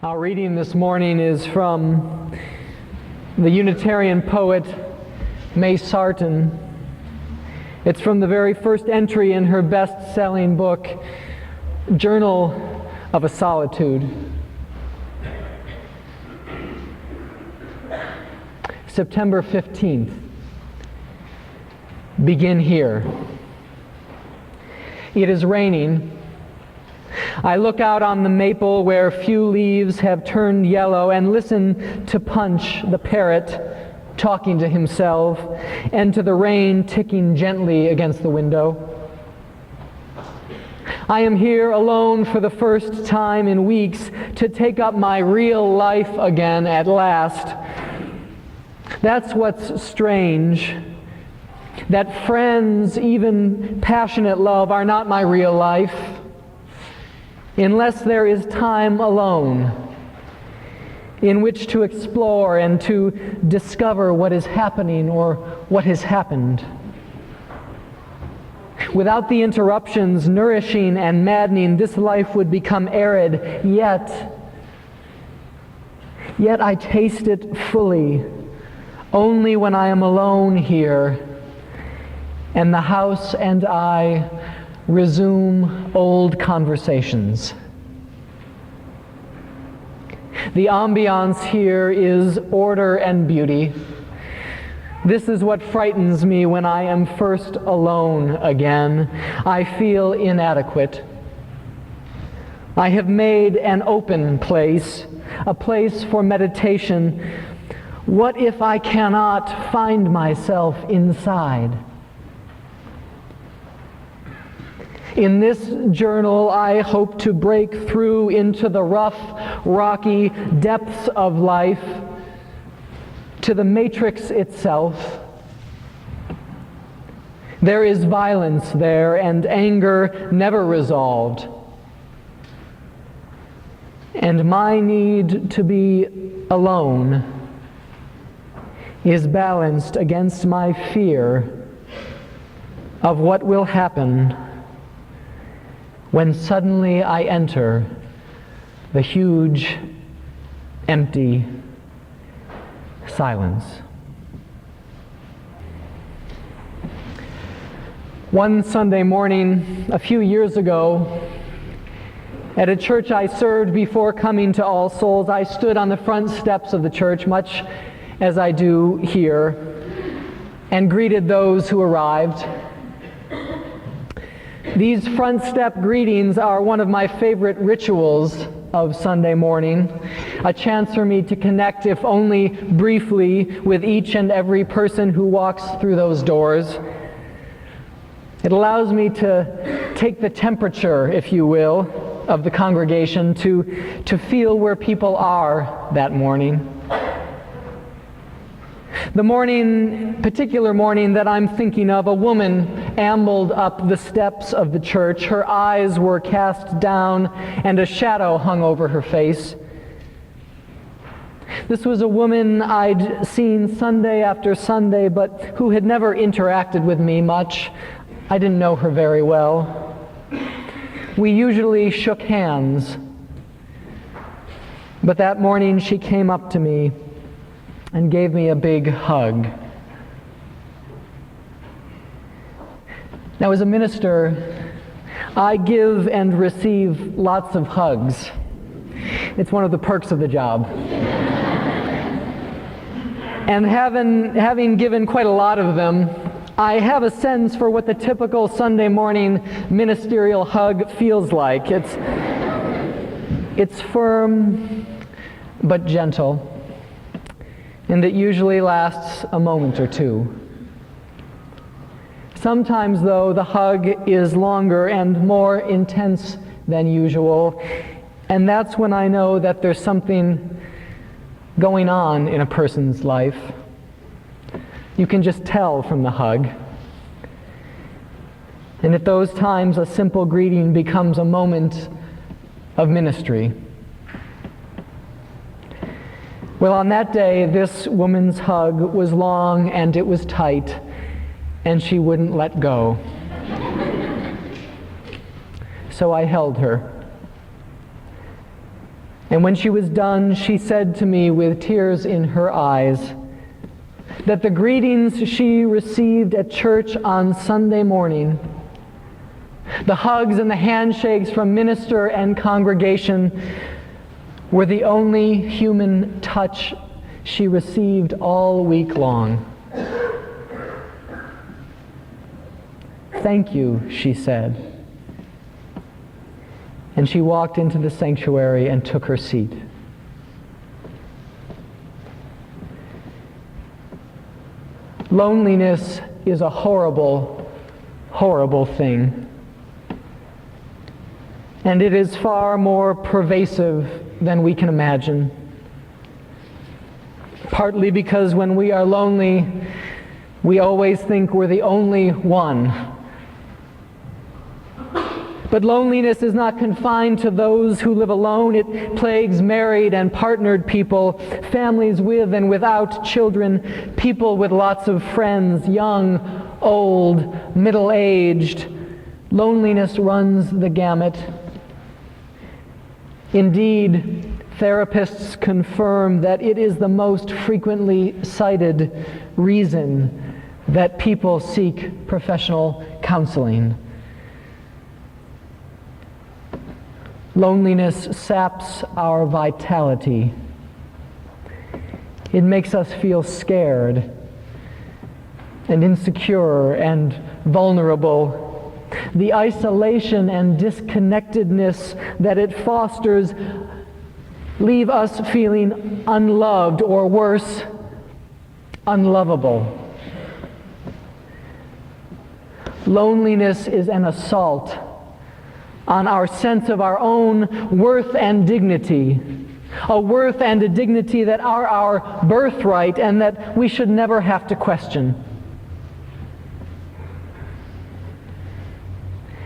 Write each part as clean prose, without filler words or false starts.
Our reading this morning is from the Unitarian poet May Sarton. It's from the very first entry in her best-selling book, Journal of a Solitude. September 15th. Begin here. It is raining. I look out on the maple where few leaves have turned yellow and listen to Punch, the parrot, talking to himself, and to the rain ticking gently against the window. I am here alone for the first time in weeks to take up my real life again at last. That's what's strange, that friends, even passionate love, are not my real life. Unless there is time alone in which to explore and to discover what is happening or what has happened. Without the interruptions, nourishing and maddening, this life would become arid, yet I taste it fully only when I am alone here and the house and I resume old conversations. The ambiance here is order and beauty. This is what frightens me when I am first alone again. I feel inadequate. I have made an open place, a place for meditation. What if I cannot find myself inside? In this journal, I hope to break through into the rough, rocky depths of life, to the matrix itself. There is violence there and anger never resolved. And my need to be alone is balanced against my fear of what will happen when suddenly I enter the huge, empty silence. One Sunday morning, a few years ago, at a church I served before coming to All Souls, I stood on the front steps of the church, much as I do here, and greeted those who arrived. These front step greetings are one of my favorite rituals of Sunday morning, a chance for me to connect, if only briefly, with each and every person who walks through those doors. It allows me to take the temperature, if you will, of the congregation, to feel where people are that morning. The particular morning that I'm thinking of, a woman ambled up the steps of the church. Her eyes were cast down and a shadow hung over her face. This was a woman I'd seen Sunday after Sunday, but who had never interacted with me much. I didn't know her very well. We usually shook hands, but that morning she came up to me and gave me a big hug. Now, as a minister, I give and receive lots of hugs. It's one of the perks of the job. And having given quite a lot of them, I have a sense for what the typical Sunday morning ministerial hug feels like. It's firm but gentle, and it usually lasts a moment or two. Sometimes, though, the hug is longer and more intense than usual, and that's when I know that there's something going on in a person's life. You can just tell from the hug. And at those times, a simple greeting becomes a moment of ministry. Well, on that day, this woman's hug was long and it was tight, and she wouldn't let go. So I held her. And when she was done, she said to me with tears in her eyes that the greetings she received at church on Sunday morning, the hugs and the handshakes from minister and congregation, were the only human touch she received all week long. "Thank you," she said. And she walked into the sanctuary and took her seat. Loneliness is a horrible, horrible thing. And it is far more pervasive than we can imagine. Partly because when we are lonely, we always think we're the only one. But loneliness is not confined to those who live alone. It plagues married and partnered people, families with and without children, people with lots of friends, young, old, middle-aged. Loneliness runs the gamut. Indeed, therapists confirm that it is the most frequently cited reason that people seek professional counseling. Loneliness saps our vitality. It makes us feel scared and insecure and vulnerable. The isolation and disconnectedness that it fosters leave us feeling unloved, or worse, unlovable. Loneliness is an assault on our sense of our own worth and dignity, a worth and a dignity that are our birthright and that we should never have to question.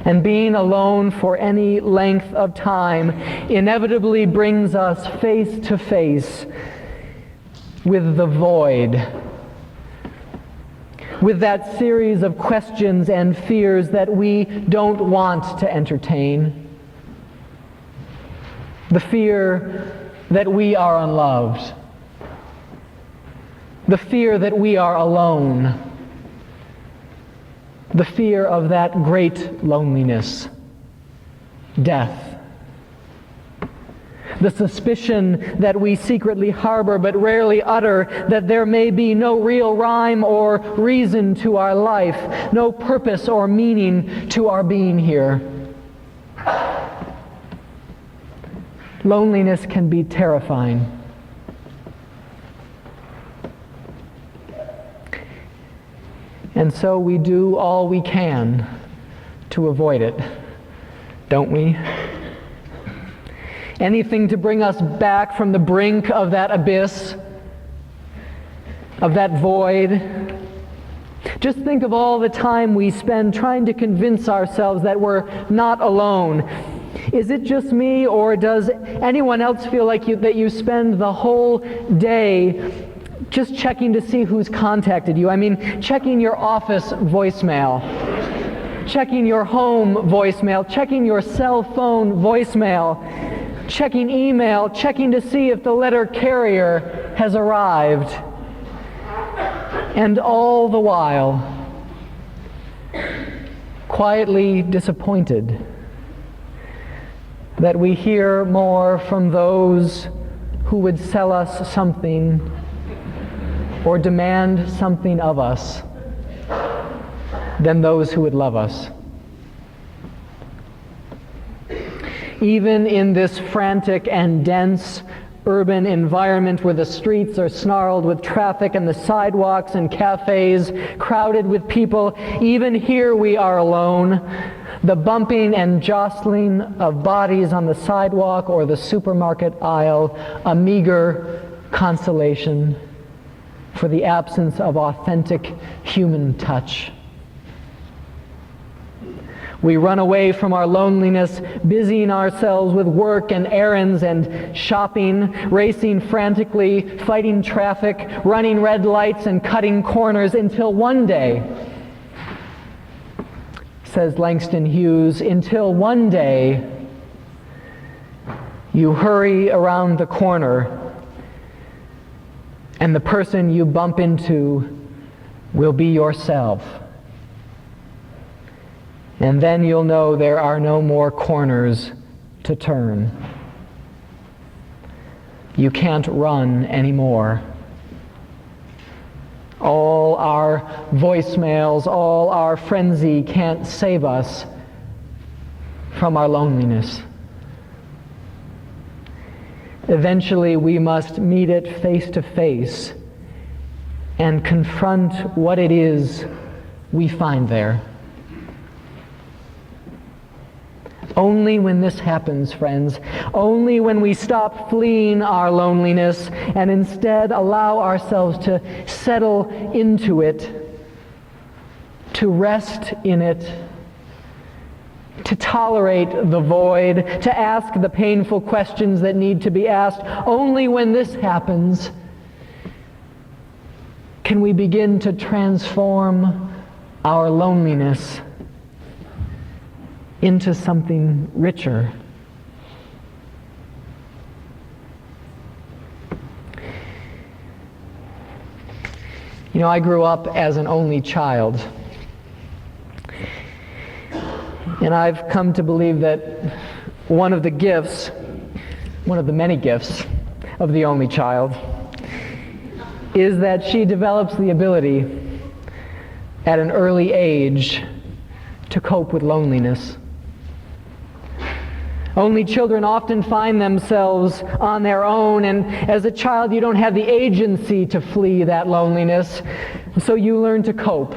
And being alone for any length of time inevitably brings us face to face with the void, with that series of questions and fears that we don't want to entertain. The fear that we are unloved. The fear that we are alone. The fear of that great loneliness, death. The suspicion that we secretly harbor but rarely utter, that there may be no real rhyme or reason to our life, no purpose or meaning to our being here. Loneliness can be terrifying. And so we do all we can to avoid it, don't we? Anything to bring us back from the brink of that abyss, of that void. Just think of all the time we spend trying to convince ourselves that we're not alone. Is it just me, or does anyone else feel like that you spend the whole day just checking to see who's contacted you? I mean, checking your office voicemail, checking your home voicemail, checking your cell phone voicemail, checking email, checking to see if the letter carrier has arrived. And all the while, quietly disappointed that we hear more from those who would sell us something or demand something of us than those who would love us. Even in this frantic and dense urban environment where the streets are snarled with traffic and the sidewalks and cafes crowded with people, even here we are alone. The bumping and jostling of bodies on the sidewalk or the supermarket aisle, a meager consolation for the absence of authentic human touch. We run away from our loneliness, busying ourselves with work and errands and shopping, racing frantically, fighting traffic, running red lights and cutting corners until one day, says Langston Hughes, until one day You hurry around the corner, and the person you bump into will be yourself. And then you'll know there are no more corners to turn. You can't run anymore. All our voicemails, all our frenzy can't save us from our loneliness. Eventually, we must meet it face to face and confront what it is we find there. Only when this happens, friends, only when we stop fleeing our loneliness and instead allow ourselves to settle into it, to rest in it, to tolerate the void, to ask the painful questions that need to be asked, only when this happens can we begin to transform our loneliness into something richer. You know, I grew up as an only child. And I've come to believe that one of the many gifts of the only child, is that she develops the ability at an early age to cope with loneliness. Only children often find themselves on their own, and as a child you don't have the agency to flee that loneliness, so you learn to cope.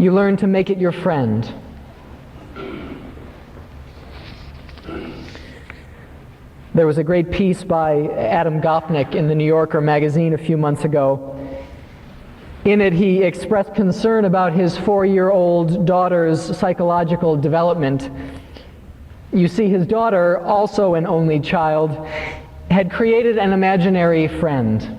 You learn to make it your friend. There was a great piece by Adam Gopnik in the New Yorker magazine a few months ago. In it, he expressed concern about his 4-year-old daughter's psychological development. You see, his daughter, also an only child, had created an imaginary friend.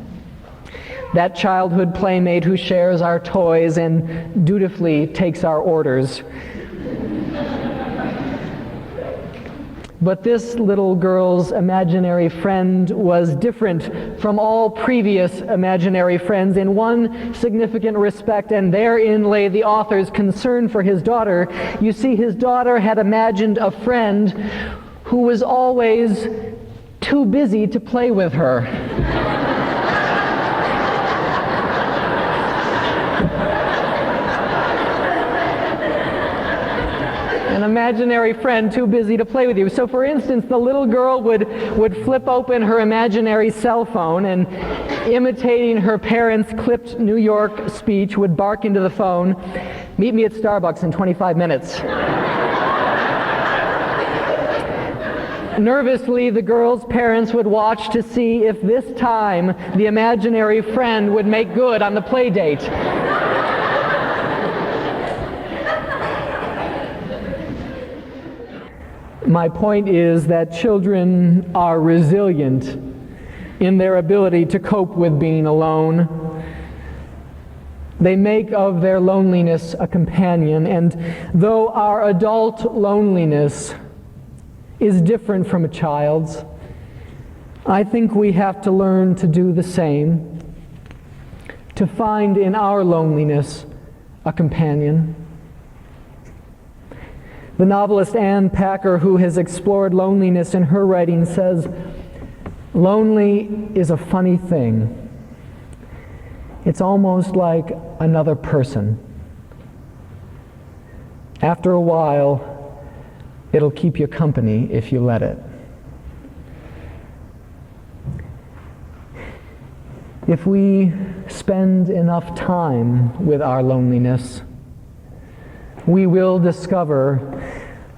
That childhood playmate who shares our toys and dutifully takes our orders. But this little girl's imaginary friend was different from all previous imaginary friends in one significant respect, and therein lay the author's concern for his daughter. You see, his daughter had imagined a friend who was always too busy to play with her. An imaginary friend too busy to play with you. So for instance, the little girl would flip open her imaginary cell phone and, imitating her parents' clipped New York speech, would bark into the phone, "Meet me at Starbucks in 25 minutes." Nervously, the girl's parents would watch to see if this time the imaginary friend would make good on the play date. My point is that children are resilient in their ability to cope with being alone. They make of their loneliness a companion, and though our adult loneliness is different from a child's, I think we have to learn to do the same, to find in our loneliness a companion. The novelist Anne Packer, who has explored loneliness in her writing, says, "Lonely is a funny thing. It's almost like another person. After a while, it'll keep you company if you let it." If we spend enough time with our loneliness, we will discover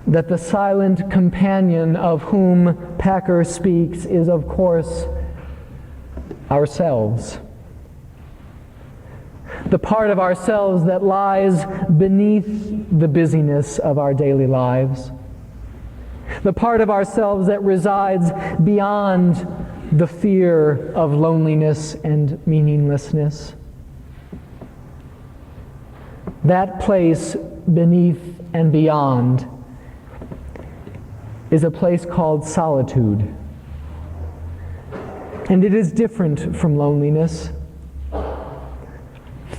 that the silent companion of whom Packer speaks is, of course, ourselves. The part of ourselves that lies beneath the busyness of our daily lives. The part of ourselves that resides beyond the fear of loneliness and meaninglessness. That place beneath and beyond is a place called Solitude. And it is different from loneliness.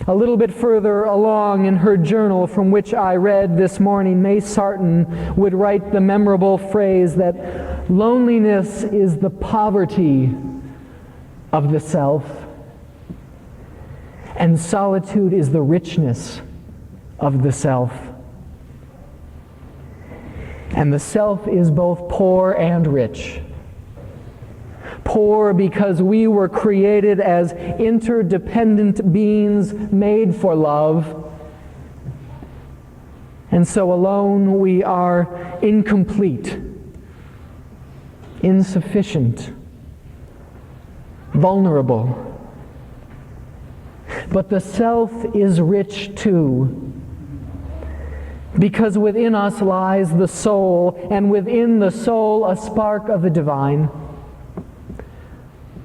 A little bit further along in her journal, from which I read this morning, May Sarton would write the memorable phrase that loneliness is the poverty of the self, and solitude is the richness of the self. And the self is both poor and rich. Poor because we were created as interdependent beings made for love. And so alone we are incomplete, insufficient, vulnerable. But the self is rich too, because within us lies the soul, and within the soul a spark of the divine,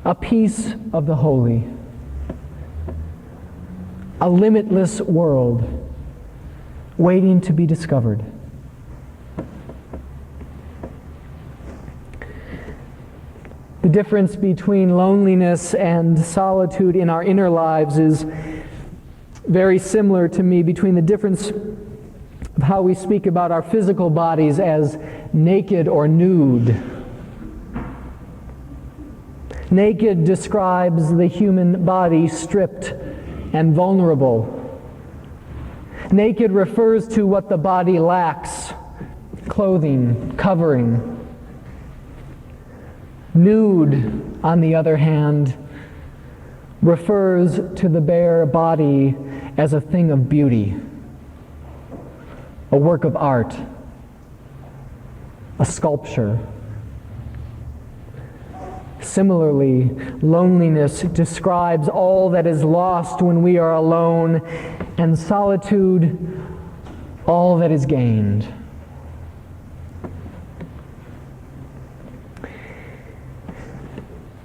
a piece of the holy, a limitless world waiting to be discovered. The difference between loneliness and solitude in our inner lives is very similar to me between the difference of how we speak about our physical bodies as naked or nude. Naked describes the human body stripped and vulnerable. Naked refers to what the body lacks: clothing, covering. Nude, on the other hand, refers to the bare body as a thing of beauty, a work of art, a sculpture. Similarly, loneliness describes all that is lost when we are alone, and solitude, all that is gained.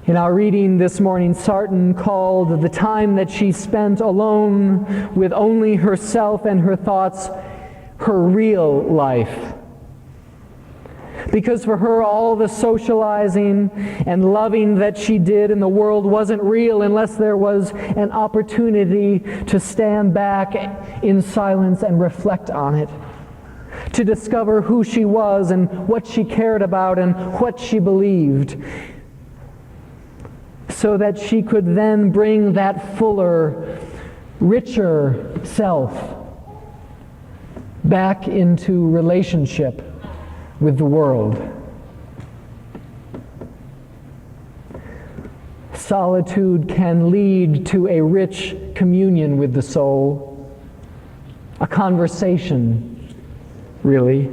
In our reading this morning, Sarton called the time that she spent alone with only herself and her thoughts her real life. Because for her, all the socializing and loving that she did in the world wasn't real unless there was an opportunity to stand back in silence and reflect on it, to discover who she was and what she cared about and what she believed, so that she could then bring that fuller, richer self back into relationship with the world. Solitude can lead to a rich communion with the soul, a conversation, really.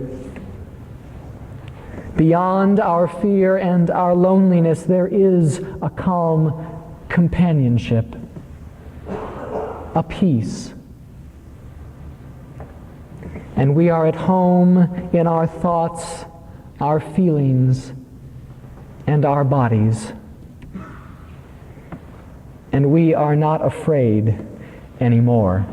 Beyond our fear and our loneliness, there is a calm companionship, a peace. And we are at home in our thoughts, our feelings, and our bodies. And we are not afraid anymore.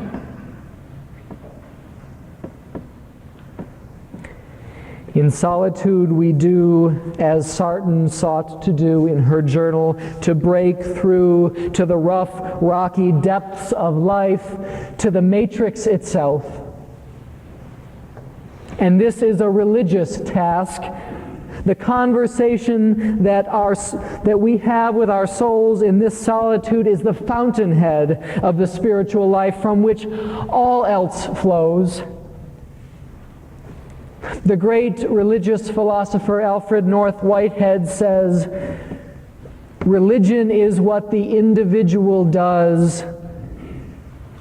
In solitude, we do as Sarton sought to do in her journal, to break through to the rough, rocky depths of life, to the matrix itself. And this is a religious task. The conversation that we have with our souls in this solitude is the fountainhead of the spiritual life from which all else flows. The great religious philosopher Alfred North Whitehead says, religion is what the individual does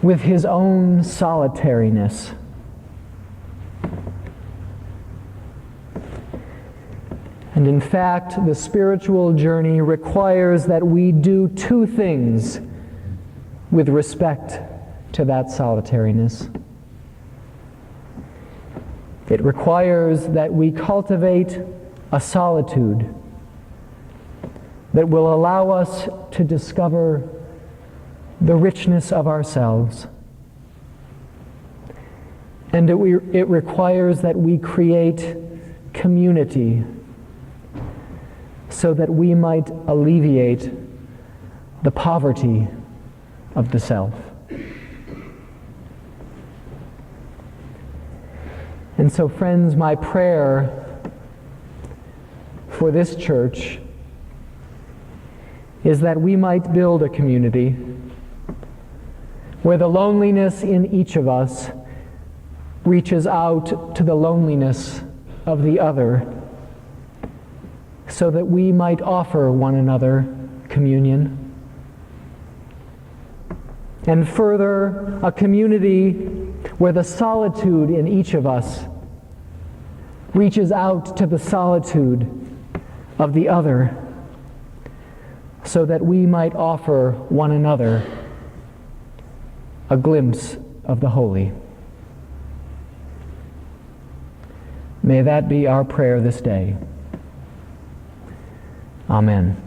with his own solitariness. And in fact, the spiritual journey requires that we do two things with respect to that solitariness. It requires that we cultivate a solitude that will allow us to discover the richness of ourselves. And it requires that we create community so that we might alleviate the poverty of the self. And so, friends, my prayer for this church is that we might build a community where the loneliness in each of us reaches out to the loneliness of the other, so that we might offer one another communion. And further, a community where the solitude in each of us reaches out to the solitude of the other, so that we might offer one another a glimpse of the holy. May that be our prayer this day. Amen.